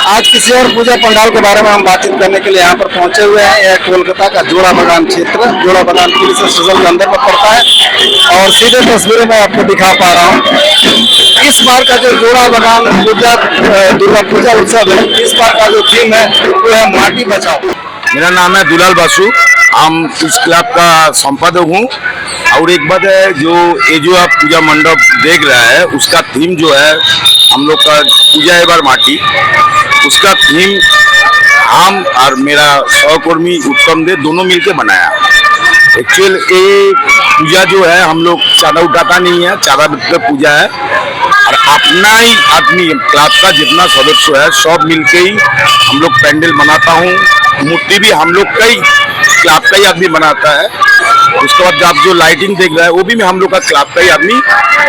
आज किसी और पूजा पंडाल के बारे में हम बातचीत करने के लिए यहाँ पर पहुंचे हुए हैं। यह कोलकाता का जोड़ा बागान क्षेत्र, जोड़ा बागान पुलिस स्टेशन के अंदर में पड़ता है और सीधे तस्वीरें मैं आपको दिखा पा रहा हूँ। इस बार का जो जोड़ा बागान पूजा दुर्गा पूजा उत्सव है, इस बार का जो थीम है वो है माटी बचाओ। मेरा नाम है दुलाल बासु, हम इस क्लब का संपादक हूँ। और एक बात है, जो आप पूजा मंडप देख रहा है उसका थीम जो है हम लोग का पूजा है बार माटी, उसका थीम हम और मेरा सहकर्मी उत्तम देव दोनों मिलके बनाया। एक्चुअल ये पूजा जो है हम लोग चाँदा उठाता नहीं है, चाँदा बिकते पूजा है और अपना ही आदमी क्लब का जितना सदस्य है सब मिलके ही हम लोग पैंडल बनाता हूँ। मूर्ति भी हम लोग का ही क्लब का ही आदमी बनाता है। उसके बाद आप जो लाइटिंग देख रहा है वो भी हम लोग का क्लब का ही आदमी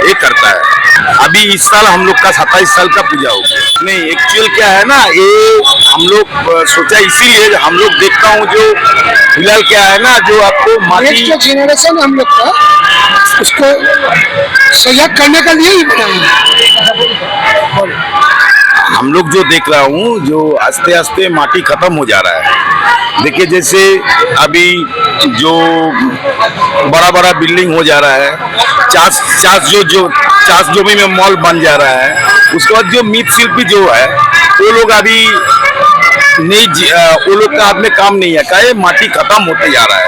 ये करता है। अभी इस साल हम लोग का 27 साल का पूजा हो गया। नहीं, एक्चुअल क्या है ना, ये हम लोग सोचा इसीलिए हम लोग देखता हूँ जो फिलहाल क्या है ना, जो आपको नेक्स्ट जनरेशन हम लोग का उसको सहयोग करने के लिए ही बनाया। हम लोग जो देख रहा हूँ जो आस्ते आस्ते माटी खत्म हो जा रहा है। देखिए जैसे अभी जो बड़ा बड़ा बिल्डिंग हो जा रहा है, चास जो भी में मॉल बन जा रहा है, उसके बाद जो मृৎशिल्पी जो है वो लोग अभी नहीं, वो लोग का हाथ में काम नहीं है, क्या माटी खत्म होते जा रहा है।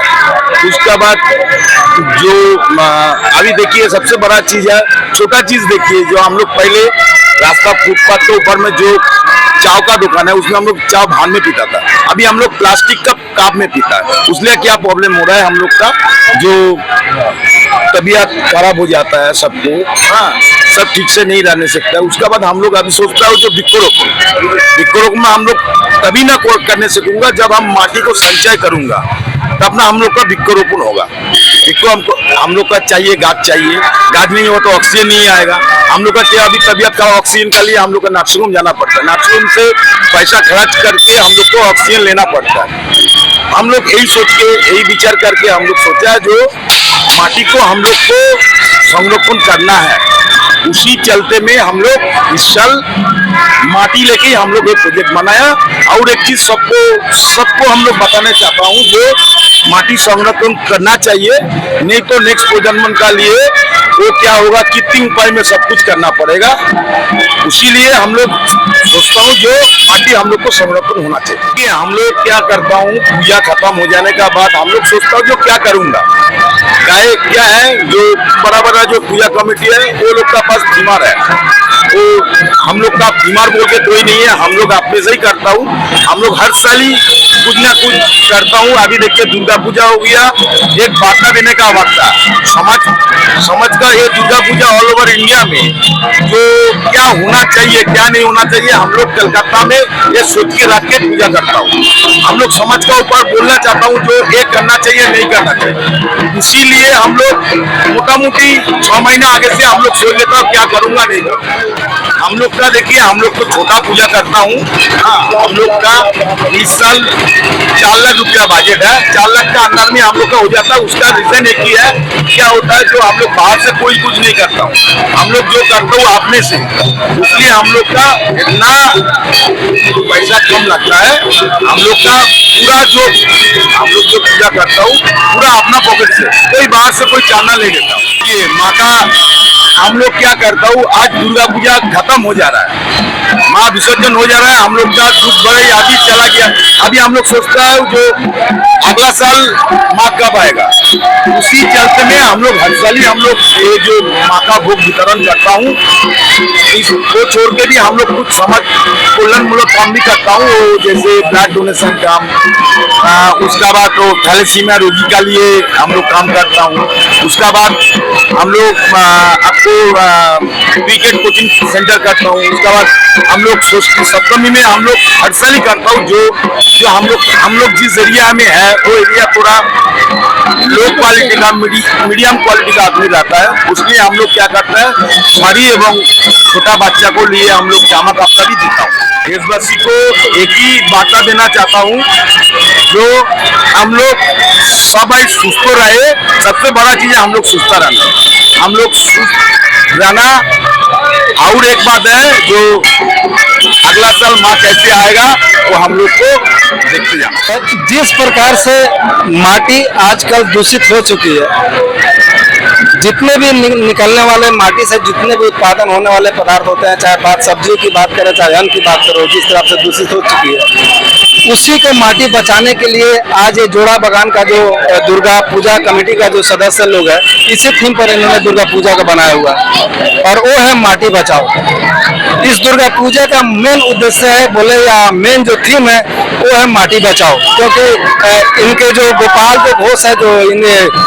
उसके बाद जो अभी देखिए सबसे बड़ा चीज है, छोटा चीज देखिए, जो हम लोग पहले रास्ता फुटपाथ के ऊपर में जो चाव का दुकान है उसमें हम लोग चाव भान में पीता था, अभी हम लोग प्लास्टिक का कप में पीता है। उसलिए क्या प्रॉब्लम हो रहा है, हम लोग का जो तबीयत खराब हो जाता है सबको, हाँ, सब ठीक से नहीं रहने सकता है। उसके बाद हम लोग अभी सोचता है जो वृक्षारोपण में हम लोग तभी ना करने सकूंगा जब हम माटी को संचय करूंगा, तब ना हम लोग का वृक्षारोपण होगा। हम लोग का चाहिए गाछ नहीं हो तो ऑक्सीजन नहीं आएगा। हम लोग का क्या अभी तबीयत का ऑक्सीजन के लिए हम लोग का नर्सिंग जाना पड़ता है, नर्सिंग से पैसा खर्च करके हम लोग को ऑक्सीजन लेना पड़ता है। हम लोग यही सोच के, यही विचार करके हम लोग सोचा है जो माटी को हम लोग को संरक्षण करना है, उसी चलते में हम लोग इस साल माटी लेके हम लोग एक प्रोजेक्ट बनाया। और एक चीज सबको हम लोग बताना चाहता हूँ, जो माटी संरक्षण करना चाहिए, नहीं तो नेक्स्ट प्रजन्म का लिए वो क्या होगा, कितनी उपाय में सब कुछ करना पड़ेगा। इसीलिए हम लोग सोचता हूँ जो माटी हम लोग को संरक्षण होना चाहिए। हम लोग क्या करता हूँ, पूजा खत्म हो जाने का बाद हम लोग सोचता हूँ जो क्या करूँगा, क्या है जो बड़ा जो पूजा कमेटी है वो लोग का पास बीमार है, वो हम लोग का बीमार बोल के कोई नहीं है, हम लोग अपने से ही करता हूँ। हम लोग हर साल ही कुछ ना कुछ करता हूँ। अभी देखिए दुर्गा पूजा हो गया, एक वार्ता देने का वार्ता समझ का, ये Durga Puja all over India में जो क्या होना चाहिए क्या नहीं होना चाहिए, हम लोग कलकत्ता में ये सोच के रख के पूजा करता हूँ। हम लोग समाज का ऊपर बोलना चाहता हूँ जो ये करना चाहिए नहीं करना चाहिए। इसीलिए हम लोग मोटा मोटी 6 महीना आगे से हम लोग सोच लेता हूँ क्या करूँगा नहीं करूँगा। हम लोग का देखिए, हम लोग तो छोटा पूजा करता हूँ। हम लोग का इस साल 4 लाख रुपया बजट है, 4 लाख का अंदर में हम लोग का हो जाता है। उसका रीजन एक ही है, क्या होता है जो हम लोग बाहर से कोई कुछ नहीं करता हूँ, हम लोग जो करता हूँ अपने से, इसलिए हम लोग का इतना पैसा कम लगता है। हम लोग का पूरा जो हम लोग जो पूजा करता हूँ पूरा अपना पॉकेट से, कोई बाहर से कोई चांदा ले लेता हूँ। ये माँ का हम लोग क्या करता हूँ, आज दुर्गा पूजा खत्म हो जा रहा है, माँ विसर्जन हो जा रहा है, हम लोग का दुख बड़े अभी चला गया। अभी हम लोग सोचता है जो अगला साल माँ कब आएगा, उसी चलते में हम लोग हर साल ही हम लोग ये जो माँ का भोग वितरण करता हूँ, इसको छोड़ के भी हम लोग कुछ समाज कल्याणमूलक काम भी करता हूँ, जैसे ब्लड डोनेशन काम, उसका बाद तो थैलेसीमिया रोगी के लिए हम लोग काम करता हूँ। उसका बाद हम लोग आपको क्रिकेट कोचिंग सेंटर करता हूँ। उसके बाद हम लोग सप्तमी में हम लोग हर साल ही करता हूँ, जो हम लोग जिस एरिया में है वो एरिया थोड़ा लो क्वालिटी का मीडियम क्वालिटी का आदमी रहता है। उसलिए हम लोग क्या करते हैं, मरी एवं छोटा बच्चा को लिए हम लोग जामा कपड़ा भी देता हूँ। देशवासी को एक ही वार्ता देना चाहता हूँ, जो हम लोग सब सुस्त रहे, सबसे बड़ा चीज है हम लोग सुस्त रहना। हम लोग सुस्त रहना और एक बात है, जो अगला साल माँ कैसे आएगा वो हम लोग को देखते जाना। जिस प्रकार से माटी आजकल दूषित हो चुकी है, जितने भी निकलने वाले माटी से जितने भी उत्पादन होने वाले पदार्थ होते हैं, चाहे बात सब्जियों की बात करें चाहे अन्न की बात करो, जिस तरह से दूषित हो चुकी है, उसी को माटी बचाने के लिए आज ये जोड़ा बागान का जो दुर्गा पूजा कमेटी का जो सदस्य लोग है, इसी थीम पर इन्होंने दुर्गा पूजा का बनाया हुआ है और वो है माटी बचाओ। इस दुर्गा पूजा का मेन उद्देश्य है बोले या मेन जो थीम है वो है माटी बचाओ, क्योंकि इनके जो गोपाल जो घोष है, जो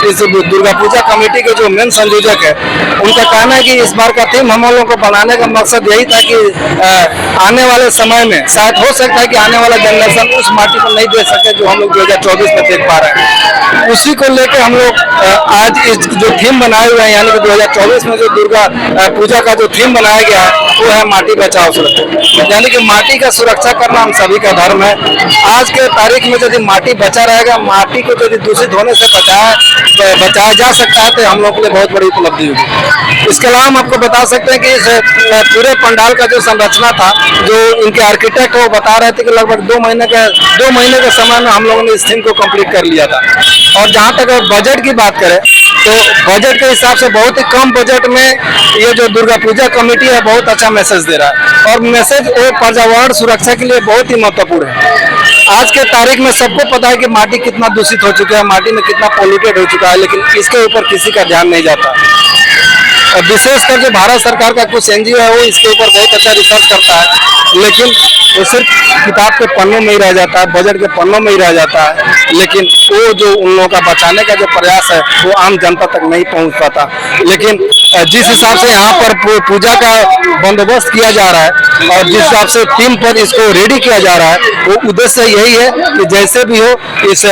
इस दुर्गा पूजा कमेटी के जो मेन संयोजक है, उनका कहना है कि इस बार का थीम हम लोगों को बनाने का मकसद यही था कि आने वाले समय में शायद हो सकता है कि आने वाला जनरेशन उस माटी को नहीं देख सके जो हम लोग 2024 में देख पा रहे हैं। उसी को लेकर हम लोग आज इस जो थीम बनाए हुए हैं, यानी कि 2024 में जो दुर्गा पूजा का जो थीम बनाया गया है वो है माटी बचाओ सुरक्षा, यानी कि माटी का सुरक्षा करना हम सभी का धर्म है। आज के तारीख में यदि माटी बचा रहेगा, माटी को यदि दूषित होने से बचाया जा सकता है तो हम लोग के लिए बहुत बड़ी उपलब्धि होगी। इसके अलावा हम आपको बता सकते हैं कि इस पूरे पंडाल का जो संरचना था, जो इनके आर्किटेक्ट वो बता रहे थे कि लगभग 2 महीने के समय में हम लोगों ने इस थीम को कंप्लीट कर लिया था। और जहाँ तक बजट की बात करें तो बजट के हिसाब से बहुत ही कम बजट में ये जो दुर्गा पूजा कमेटी है बहुत अच्छा मैसेज दे रहा है, और मैसेज वो पर्यावरण सुरक्षा के लिए बहुत ही महत्वपूर्ण है। आज के तारीख में सबको पता है कि माटी कितना दूषित हो चुका है, माटी में कितना पोल्यूटेड हो चुका है, लेकिन इसके ऊपर किसी का ध्यान नहीं जाता। और विशेषकर जो भारत सरकार का कुछ एनजीओ है वो इसके ऊपर बहुत अच्छा रिसर्च करता है, लेकिन वो सिर्फ किताब के पन्नों में ही रह जाता है, बजट के पन्नों में ही रह जाता है, लेकिन वो जो उन लोगों का बचाने का जो प्रयास है वो आम जनता तक नहीं पहुंच पाता। लेकिन जिस हिसाब से यहाँ पर पूजा का बंदोबस्त किया जा रहा है और जिस हिसाब से थीम पर इसको रेडी किया जा रहा है, वो उद्देश्य यही है कि जैसे भी हो इस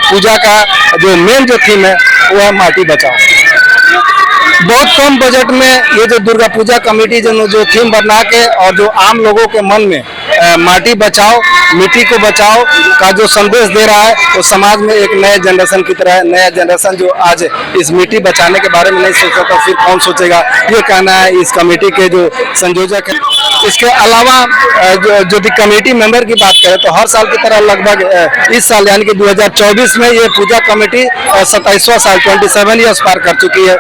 पूजा का जो मेन जो थीम है वो है माटी बचाओ। बहुत कम बजट में ये जो दुर्गा पूजा कमेटी जो थीम बना के और जो आम लोगों के मन में माटी बचाओ मिट्टी को बचाओ का जो संदेश दे रहा है, वो समाज में एक नए जनरेशन की तरह है। नया जनरेशन जो आज इस मिट्टी बचाने के बारे में नहीं सोचता तो फिर कौन सोचेगा, ये कहना है इस कमेटी के जो संयोजक है। इसके अलावा जो कमेटी मेंबर की बात करें तो हर साल की तरह लगभग इस साल यानी कि 2024 में ये पूजा कमेटी 27वां साल 27 ईयर्स पार कर चुकी है।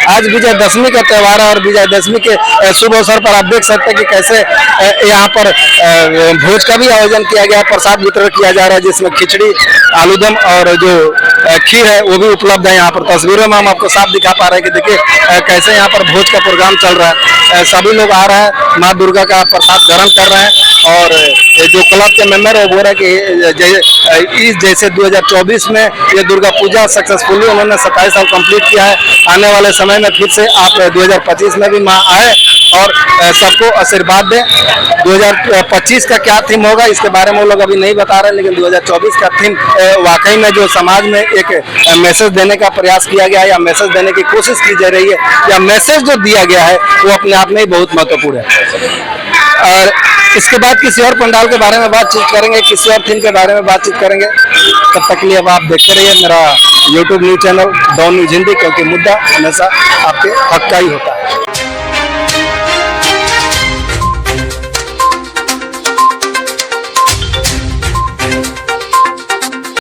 आज विजयदशमी का त्यौहार है और विजयदशमी के शुभ अवसर पर आप देख सकते हैं कि कैसे यहाँ पर भोज का भी आयोजन किया गया है, प्रसाद वितरण किया जा रहा है, जिसमें खिचड़ी, आलूदम और जो खीर है वो भी उपलब्ध है। यहाँ पर तस्वीरों में हम आपको साफ दिखा पा रहे हैं कि देखिए कैसे यहाँ पर भोज का प्रोग्राम चल रहा है। सभी लोग आ रहे हैं, माँ दुर्गा का प्रसाद ग्रहण कर रहे हैं और जो क्लब के मेंबर है वो बोल रहे हैं कि जैसे 2024 में ये दुर्गा पूजा सक्सेसफुली उन्होंने 27 साल कंप्लीट किया है, आने वाले समय में फिर से आप 2025 में भी माँ आए और सबको आशीर्वाद दें। 2025 का क्या थीम होगा इसके बारे में वो लोग अभी नहीं बता रहे, लेकिन 2024 का थीम वाकई में जो समाज में एक मैसेज देने का प्रयास किया गया है या मैसेज देने की कोशिश की जा रही है या मैसेज जो दिया गया है वो अपने आप में ही बहुत महत्वपूर्ण है। और इसके बाद किसी और पंडाल के बारे में बातचीत करेंगे, किसी और थीम के बारे में बातचीत करेंगे। तब तक के लिए अब आप देखते रहिए मेरा YouTube news channel Dawn news Hindi, क्योंकि मुद्दा हमेशा आपके हक का ही होता है।